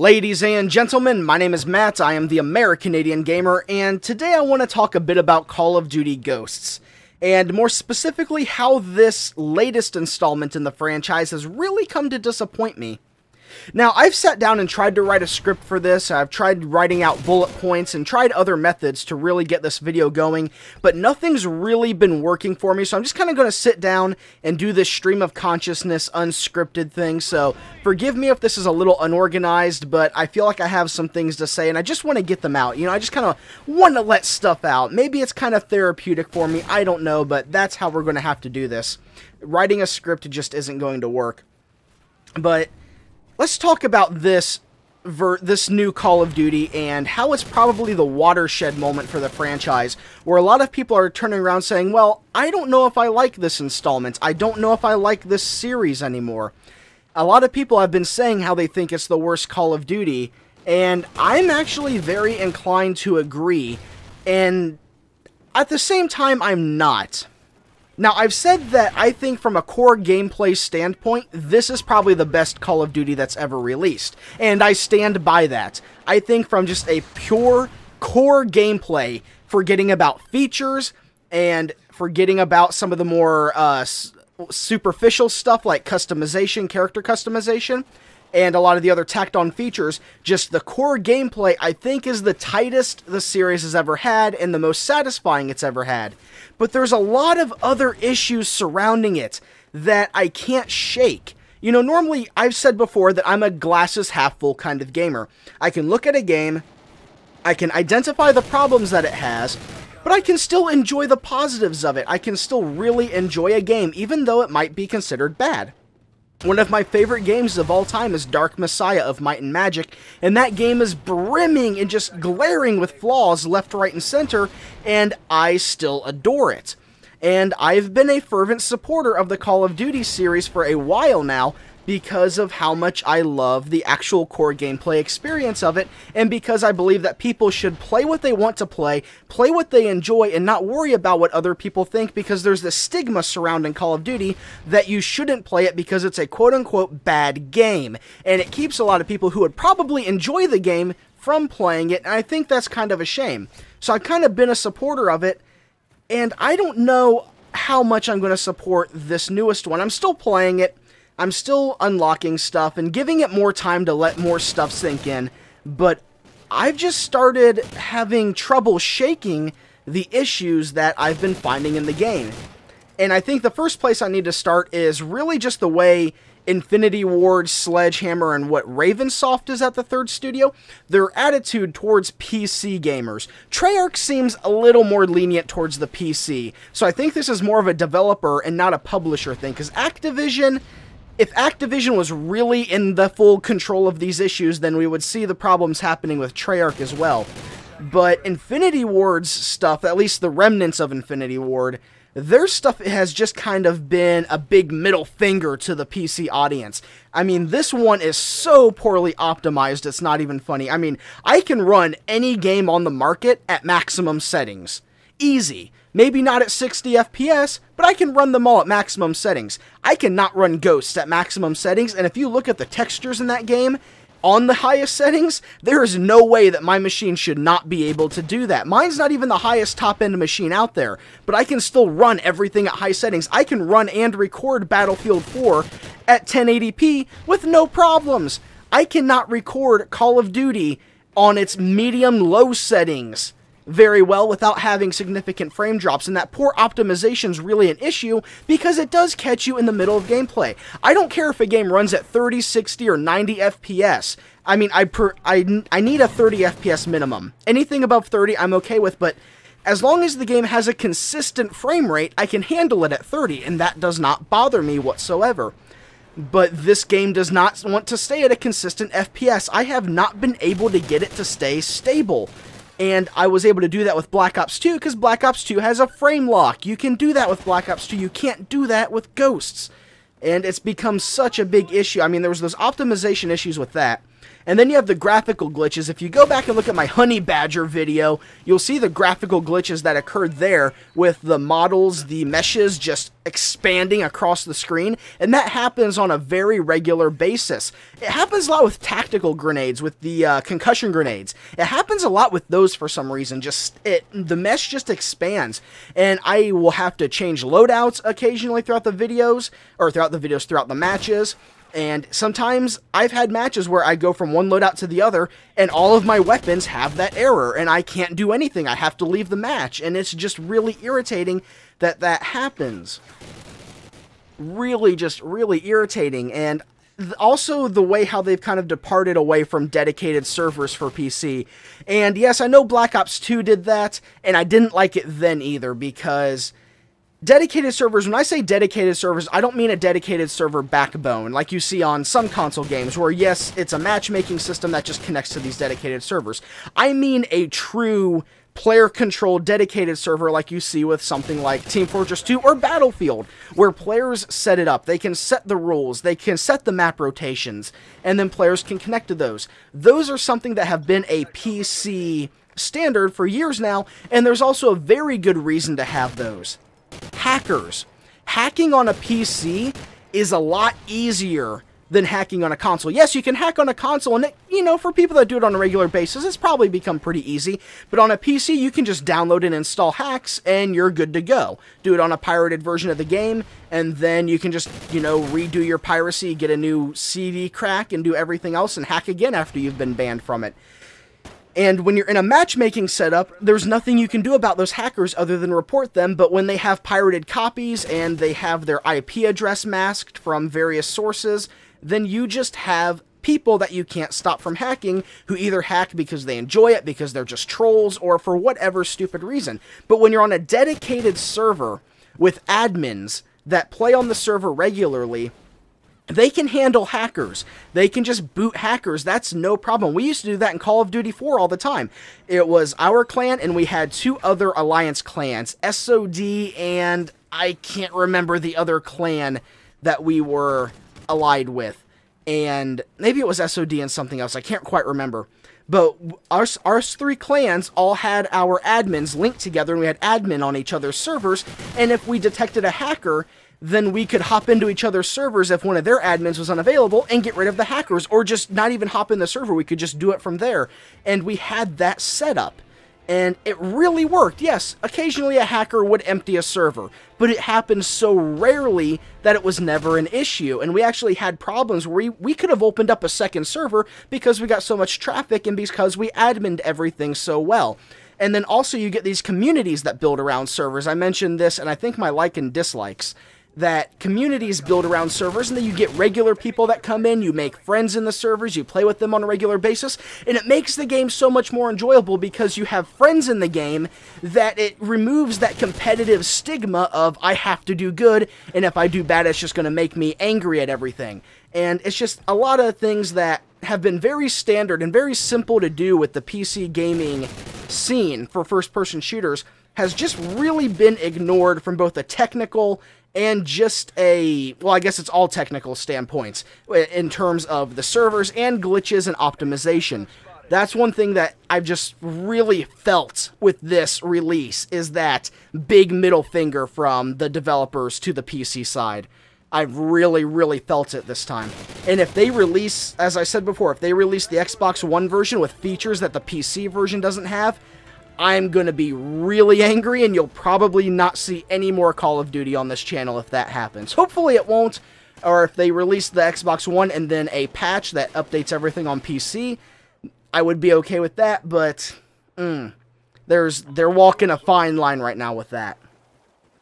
Ladies and gentlemen, my name is Matt, I am the American-Canadian Gamer, and today I want to talk a bit about Call of Duty Ghosts, and more specifically how this latest installment in the franchise has really come to disappoint me. Now, I've sat down and tried to write a script for this, I've tried writing out bullet points and tried other methods to really get this video going, but nothing's really been working for me, so I'm just kind of going to sit down and do this stream of consciousness unscripted thing, so forgive me if this is a little unorganized, but I feel like I have some things to say, and I just want to get them out. You know, I just kind of want to let stuff out. Maybe it's kind of therapeutic for me, I don't know, but that's how we're going to have to do this. Writing a script just isn't going to work. But let's talk about this new Call of Duty and how it's probably the watershed moment for the franchise, where a lot of people are turning around saying, well, I don't know if I like this installment. I don't know if I like this series anymore. A lot of people have been saying how they think it's the worst Call of Duty, and I'm actually very inclined to agree, and at the same time, I'm not. Now, I've said that I think from a core gameplay standpoint, this is probably the best Call of Duty that's ever released, and I stand by that. I think from just a pure core gameplay, forgetting about features and forgetting about some of the more superficial stuff like customization, character customization, and a lot of the other tacked-on features, just the core gameplay, I think, is the tightest the series has ever had and the most satisfying it's ever had. But there's a lot of other issues surrounding it that I can't shake. You know, normally, I've said before that I'm a glasses-half-full kind of gamer. I can look at a game, I can identify the problems that it has, but I can still enjoy the positives of it. I can still really enjoy a game, even though it might be considered bad. One of my favorite games of all time is Dark Messiah of Might and Magic, and that game is brimming and just glaring with flaws left, right, and center, and I still adore it. And I've been a fervent supporter of the Call of Duty series for a while now, because of how much I love the actual core gameplay experience of it, and because I believe that people should play what they want to play what they enjoy, and not worry about what other people think, because there's this stigma surrounding Call of Duty that you shouldn't play it because it's a quote-unquote bad game, and it keeps a lot of people who would probably enjoy the game from playing it, and I think that's kind of a shame. So I've kind of been a supporter of it, and I don't know how much I'm going to support this newest one. I'm still playing it, I'm still unlocking stuff and giving it more time to let more stuff sink in, but I've just started having trouble shaking the issues that I've been finding in the game. And I think the first place I need to start is really just the way Infinity Ward, Sledgehammer, and what Ravensoft is at the third studio, their attitude towards PC gamers. Treyarch seems a little more lenient towards the PC, so I think this is more of a developer and not a publisher thing, because Activision, if Activision was really in the full control of these issues, then we would see the problems happening with Treyarch as well. But Infinity Ward's stuff, at least the remnants of Infinity Ward, their stuff has just kind of been a big middle finger to the PC audience. I mean, this one is so poorly optimized, it's not even funny. I mean, I can run any game on the market at maximum settings. Easy. Maybe not at 60 FPS, but I can run them all at maximum settings. I cannot run Ghosts at maximum settings, and if you look at the textures in that game, on the highest settings, there is no way that my machine should not be able to do that. Mine's not even the highest top-end machine out there, but I can still run everything at high settings. I can run and record Battlefield 4 at 1080p with no problems. I cannot record Call of Duty on its medium-low settings very well without having significant frame drops, and that poor optimization is really an issue because it does catch you in the middle of gameplay. I don't care if a game runs at 30, 60, or 90 FPS. I mean, I need a 30 FPS minimum. Anything above 30 I'm okay with, but as long as the game has a consistent frame rate, I can handle it at 30, and that does not bother me whatsoever. But this game does not want to stay at a consistent FPS. I have not been able to get it to stay stable. And I was able to do that with Black Ops 2, because Black Ops 2 has a frame lock. You can do that with Black Ops 2. You can't do that with Ghosts. And it's become such a big issue. I mean, there was those optimization issues with that. And then you have the graphical glitches. If you go back and look at my Honey Badger video, you'll see the graphical glitches that occurred there with the models, the meshes just expanding across the screen, and that happens on a very regular basis. It happens a lot with tactical grenades, with the concussion grenades. It happens a lot with those for some reason. The mesh just expands, and I will have to change loadouts occasionally throughout the videos, throughout the matches. And sometimes I've had matches where I go from one loadout to the other, and all of my weapons have that error, and I can't do anything. I have to leave the match, and it's just really irritating that that happens. Really irritating. And also the way how they've kind of departed away from dedicated servers for PC. And yes, I know Black Ops 2 did that, and I didn't like it then either, because dedicated servers, when I say dedicated servers, I don't mean a dedicated server backbone like you see on some console games where, yes, it's a matchmaking system that just connects to these dedicated servers. I mean a true player-controlled dedicated server like you see with something like Team Fortress 2 or Battlefield, where players set it up. They can set the rules, they can set the map rotations, and then players can connect to those. Those are something that have been a PC standard for years now, and there's also a very good reason to have those. Hackers. Hacking on a PC is a lot easier than hacking on a console. Yes, you can hack on a console, and for people that do it on a regular basis, it's probably become pretty easy. But on a PC, you can just download and install hacks, and you're good to go. Do it on a pirated version of the game, and then you can just, redo your piracy, get a new CD crack, and do everything else, and hack again after you've been banned from it. And when you're in a matchmaking setup, there's nothing you can do about those hackers other than report them, but when they have pirated copies, and they have their IP address masked from various sources, then you just have people that you can't stop from hacking, who either hack because they enjoy it, because they're just trolls, or for whatever stupid reason. But when you're on a dedicated server with admins that play on the server regularly, they can handle hackers. They can just boot hackers. That's no problem. We used to do that in Call of Duty 4 all the time. It was our clan, and we had two other alliance clans, SOD, and I can't remember the other clan that we were allied with, and maybe it was SOD and something else, I can't quite remember, but our three clans all had our admins linked together, and we had admin on each other's servers, and if we detected a hacker, then we could hop into each other's servers if one of their admins was unavailable and get rid of the hackers, or just not even hop in the server, we could just do it from there, and we had that set up. And it really worked. Yes, occasionally a hacker would empty a server, but it happened so rarely that it was never an issue. And we actually had problems where we could have opened up a second server because we got so much traffic and because we adminned everything so well. And then also you get these communities that build around servers. I mentioned this, and I think my like and dislikes, that communities build around servers, and then you get regular people that come in, you make friends in the servers, you play with them on a regular basis, and it makes the game so much more enjoyable because you have friends in the game, that it removes that competitive stigma of, I have to do good, and if I do bad, it's just going to make me angry at everything. And it's just a lot of things that have been very standard and very simple to do with the PC gaming scene for first-person shooters has just really been ignored from both a technical and just well, I guess it's all technical standpoints in terms of the servers and glitches and optimization. That's one thing that I've just really felt with this release, is that big middle finger from the developers to the PC side. I've really felt it this time. And if they release, as I said before, if they release the Xbox One version with features that the PC version doesn't have, I'm going to be really angry, and you'll probably not see any more Call of Duty on this channel if that happens. Hopefully it won't, or if they release the Xbox One and then a patch that updates everything on PC, I would be okay with that, but they're walking a fine line right now with that.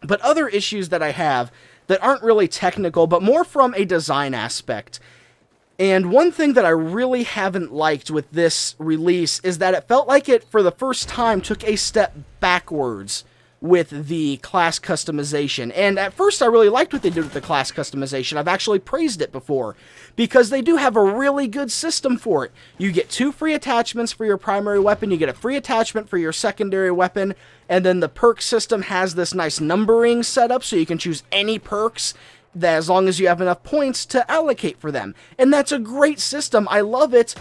But other issues that I have that aren't really technical, but more from a design aspect. And one thing that I really haven't liked with this release is that it felt like it, for the first time, took a step backwards with the class customization. And at first I really liked what they did with the class customization. I've actually praised it before, because they do have a really good system for it. You get 2 free attachments for your primary weapon, you get a free attachment for your secondary weapon, and then the perk system has this nice numbering setup, so you can choose any perks that, as long as you have enough points to allocate for them. And that's a great system. I love it.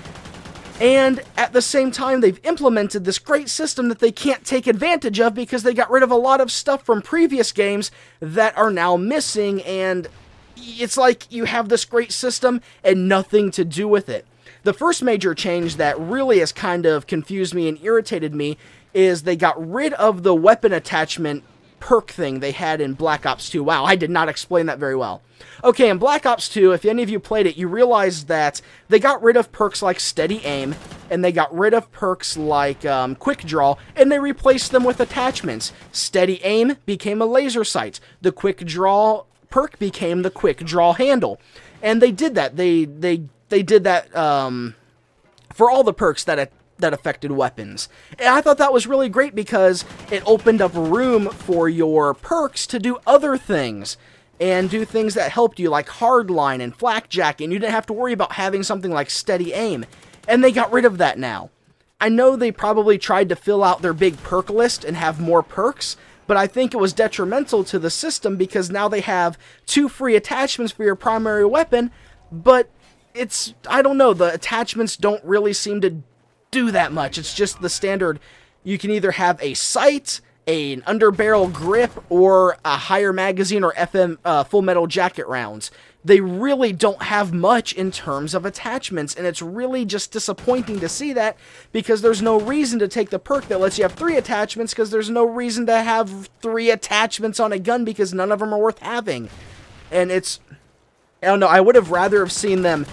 And at the same time, they've implemented this great system that they can't take advantage of because they got rid of a lot of stuff from previous games that are now missing, and it's like you have this great system and nothing to do with it. The first major change that really has kind of confused me and irritated me is they got rid of the weapon attachment perk thing they had in Black Ops 2. Wow, I did not explain that very well. Okay, in Black Ops 2, if any of you played it, you realize that they got rid of perks like Steady Aim, and they got rid of perks like Quick Draw, and they replaced them with attachments. Steady Aim became a laser sight. The Quick Draw perk became the Quick Draw handle. And they did that. They did that for all the perks that affected weapons. And I thought that was really great because it opened up room for your perks to do other things and do things that helped you, like Hardline and Flakjack, and you didn't have to worry about having something like Steady Aim. And they got rid of that now. I know they probably tried to fill out their big perk list and have more perks, but I think it was detrimental to the system because now they have 2 free attachments for your primary weapon, but I don't know, the attachments don't really seem to do that much. It's just the standard, you can either have a sight, an underbarrel grip, or a higher magazine or FM full metal jacket rounds. They really don't have much in terms of attachments, and it's really just disappointing to see that because there's no reason to take the perk that lets you have 3 attachments because there's no reason to have 3 attachments on a gun because none of them are worth having. And I don't know, I would have rather have seen them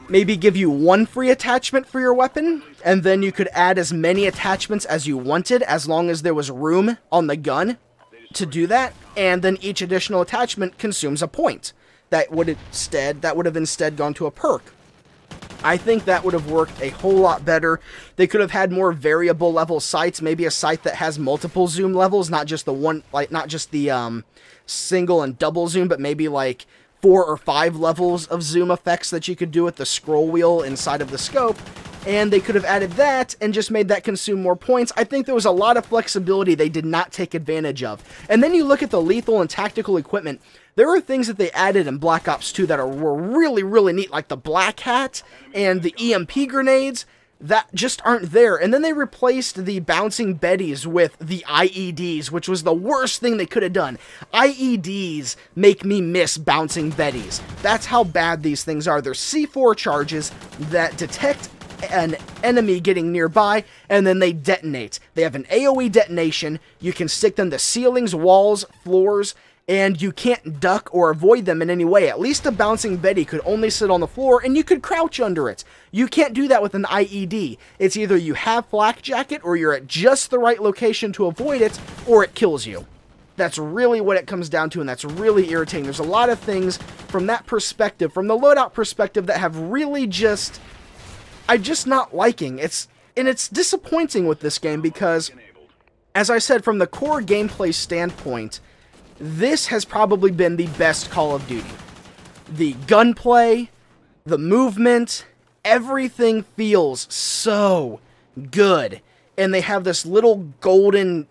maybe give you 1 free attachment for your weapon, and then you could add as many attachments as you wanted, as long as there was room on the gun to do that, and then each additional attachment consumes a point. That would have instead gone to a perk. I think that would have worked a whole lot better. They could have had more variable level sights, maybe a sight that has multiple zoom levels, not just the single and double zoom, but maybe like 4 or 5 levels of zoom effects that you could do with the scroll wheel inside of the scope, and they could have added that and just made that consume more points. I think there was a lot of flexibility they did not take advantage of. And then you look at the lethal and tactical equipment. There are things that they added in Black Ops 2 that were really, really neat, like the Black Hat and the EMP grenades that just aren't there. And then they replaced the bouncing Bettys with the IEDs, which was the worst thing they could have done. IEDs make me miss bouncing Bettys. That's how bad these things are. They're C4 charges that detect an enemy getting nearby, and then they detonate. They have an AoE detonation. You can stick them to ceilings, walls, floors, and you can't duck or avoid them in any way. At least a bouncing Betty could only sit on the floor, and you could crouch under it. You can't do that with an IED. It's either you have Flak Jacket, or you're at just the right location to avoid it, or it kills you. That's really what it comes down to, and that's really irritating. There's a lot of things from that perspective, from the loadout perspective, that have really just... I'm just not liking. It's disappointing with this game because, as I said, from the core gameplay standpoint, this has probably been the best Call of Duty. The gunplay, the movement, everything feels so good. And they have this little golden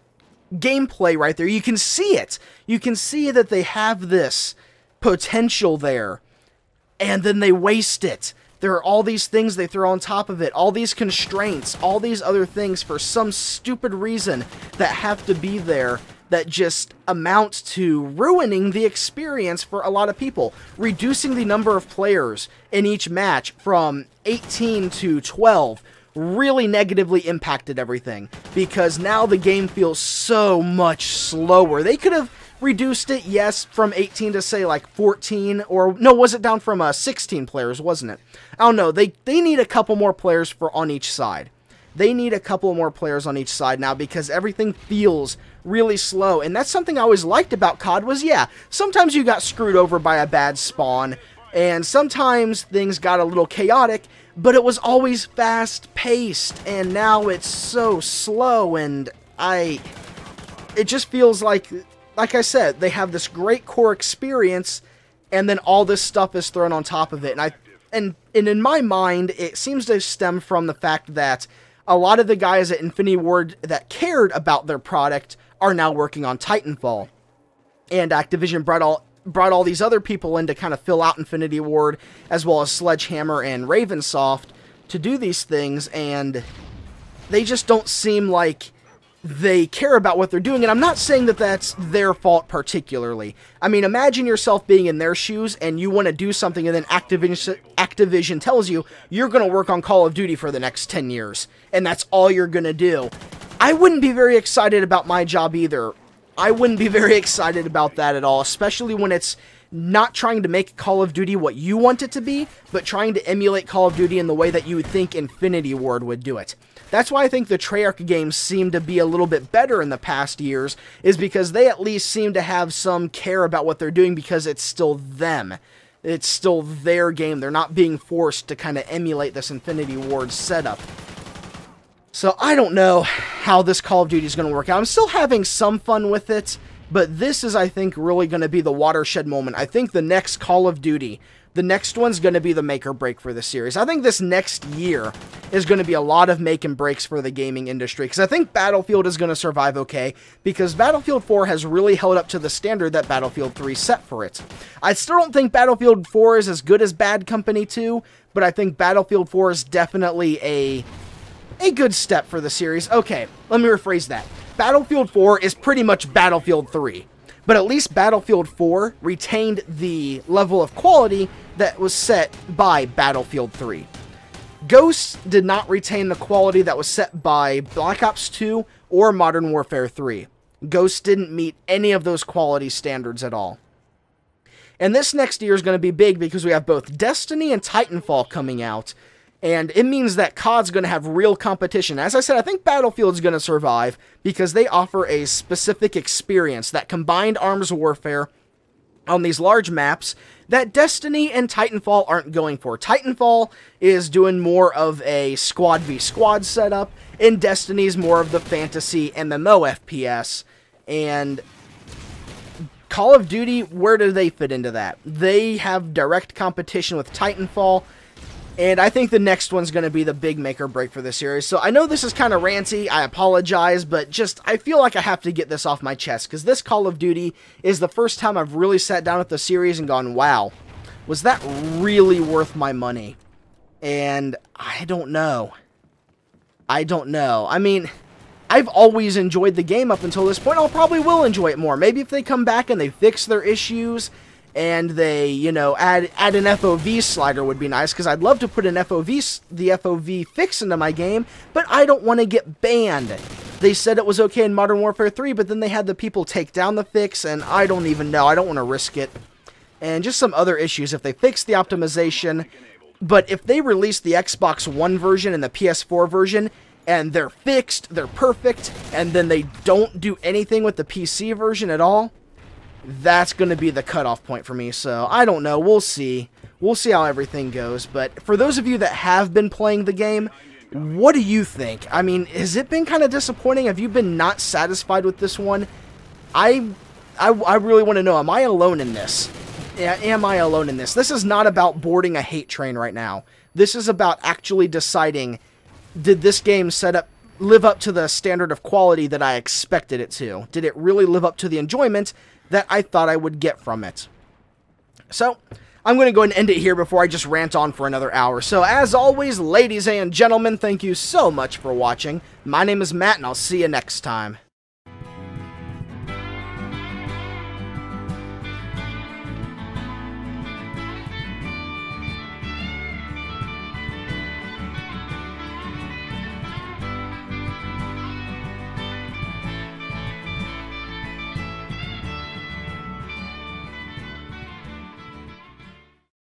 gameplay right there. You can see it. You can see that they have this potential there. And then they waste it. There are all these things they throw on top of it, all these constraints, all these other things for some stupid reason that have to be there that just amounts to ruining the experience for a lot of people. Reducing the number of players in each match from 18 to 12 really negatively impacted everything because now the game feels so much slower. They could have reduced it, yes, from 18 to say like 14, or no, was it down from 16 players, wasn't it? I don't know. They need a couple more players on each side. They need a couple more players on each side now because everything feels really slow. And that's something I always liked about COD was, yeah, sometimes you got screwed over by a bad spawn, and sometimes things got a little chaotic, but it was always fast-paced, and now it's so slow, and it just feels like I said, they have this great core experience, and then all this stuff is thrown on top of it. And in my mind, it seems to stem from the fact that a lot of the guys at Infinity Ward that cared about their product are now working on Titanfall. And Activision brought all these other people in to kind of fill out Infinity Ward, as well as Sledgehammer and Ravensoft, to do these things, and they just don't seem like they care about what they're doing. And I'm not saying that that's their fault particularly. I mean, imagine yourself being in their shoes and you want to do something, and then Activision tells you you're going to work on Call of Duty for the next 10 years, and that's all you're going to do. I wouldn't be very excited about my job either. I wouldn't be very excited about that at all, especially when it's not trying to make Call of Duty what you want it to be, but trying to emulate Call of Duty in the way that you would think Infinity Ward would do it. That's why I think the Treyarch games seem to be a little bit better in the past years, is because they at least seem to have some care about what they're doing, because it's still them. It's still their game. They're not being forced to kind of emulate this Infinity Ward setup. So I don't know how this Call of Duty is going to work out. I'm still having some fun with it, but this is, I think, really going to be the watershed moment. I think the next Call of Duty, the next one's going to be the make or break for the series. I think this next year is going to be a lot of make and breaks for the gaming industry, because I think Battlefield is going to survive okay, because Battlefield 4 has really held up to the standard that Battlefield 3 set for it. I still don't think Battlefield 4 is as good as Bad Company 2, but I think Battlefield 4 is definitely a good step for the series. Okay, let me rephrase that. Battlefield 4 is pretty much Battlefield 3, but at least Battlefield 4 retained the level of quality that was set by Battlefield 3. Ghosts did not retain the quality that was set by Black Ops 2 or Modern Warfare 3. Ghosts didn't meet any of those quality standards at all. And this next year is going to be big, because we have both Destiny and Titanfall coming out, and it means that COD's going to have real competition. As I said, I think Battlefield's going to survive because they offer a specific experience, that combined arms warfare on these large maps, that Destiny and Titanfall aren't going for. Titanfall is doing more of a squad v squad setup, and Destiny's more of the fantasy MMO FPS. And Call of Duty, where do they fit into that? They have direct competition with Titanfall, and I think the next one's going to be the big make or break for this series. So I know this is kind of ranty, I apologize, but just, I feel like I have to get this off my chest, because this Call of Duty is the first time I've really sat down with the series and gone, wow, was that really worth my money? And I don't know. I mean, I've always enjoyed the game up until this point. I'll probably will enjoy it more. Maybe if they come back and they fix their issues, and they, you know, add an FOV slider would be nice, because I'd love to put the FOV fix into my game, but I don't want to get banned. They said it was okay in Modern Warfare 3, but then they had the people take down the fix, and I don't even know. I don't want to risk it. And just some other issues if they fix the optimization. But if they release the Xbox One version and the PS4 version, and they're fixed, they're perfect, and then they don't do anything with the PC version at all, that's going to be the cutoff point for me. So I don't know. We'll see. We'll see how everything goes. But for those of you that have been playing the game, what do you think? I mean, has it been kind of disappointing? Have you been not satisfied with this one? I really want to know, am I alone in this? Yeah, am I alone in this? This is not about boarding a hate train right now. This is about actually deciding, did this game live up to the standard of quality that I expected it to? Did it really live up to the enjoyment that I thought I would get from it? So, I'm going to go ahead and end it here before I just rant on for another hour. So, as always, ladies and gentlemen, thank you so much for watching. My name is Matt, and I'll see you next time.